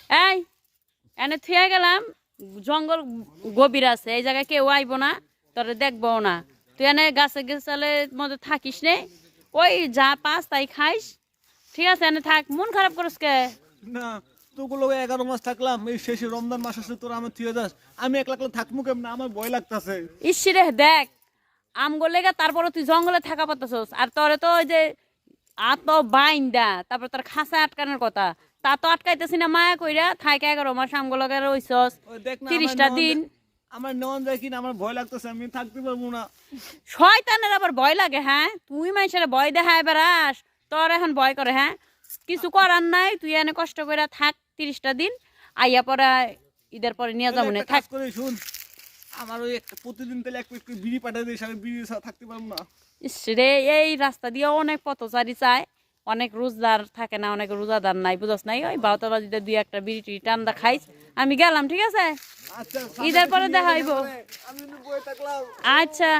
এই এনে থুয়ে গেলাম, জঙ্গল গভীর আছে, এই জায়গায় কেউ আইব না, তোরে দেখবো না। তুই এনে গাছে গেছালের মধ্যে থাকিস নে, ওই যা পাস তাই খাইস। ঠিক আছে, এনে থাক। মন খারাপ করিস কে? না তোগুলো 11 মাস থাকলাম, এই শেষে রমজান মাস আসলে তোরা আমার থুয়ে যাস, আমি একলা একলা থাকবো কেমন, আমার ভয় লাগতাছে। ইসিরে দেখ, আমগো লেগে তারপরে তুই জঙ্গলে থাকা পারতাছস, আর তোরে তো ওই যে আত বাইন্দা তারপর তোর খাঁচা আটকানোর কথা, তা তো আটকাইতেছি না। মায়া কইরা থাইকা 11 মাস আমগো লগে রইছস, ওই দেখ না 30টা দিন। আমার নেওয়ান যায় কিনা, আমার ভয় লাগতেছে, আমি থাকতে পারবো না। শয়তানের আবার ভয় লাগে? হ্যাঁ, তুই মানুষের ভয় দেখায় বেড়াস, তোর এখন ভয় করে? হ্যাঁ, কিছু করার নাই, তুই এনে কষ্ট করে থাক 30টা দিন, আইয়া পরে ঈদের পরে নিয়ে যাবো না। একটা থাক। কাজ করে শুন, আমার ওই প্রতিদিন তাহলে এক প্লেট বিড়ি পাঠিয়ে দিস, আমি বিড়ি ছাড়া থাকতে পারবো না। ইস রে, এই রাস্তা দিয়ে অনেক পথচারী চায়, অনেক রোজদার থাকে না, অনেক রোজাদার নাই, বুঝস নাই? ওই 12টা বাজিতে 2-1টা বিড়ি টিড়ি টান্দা খাইস। আমি গেলাম, ঠিক আছে? আচ্ছা ঈদের পরে দেখা হইব। আমি বই থাকলাম। আচ্ছা।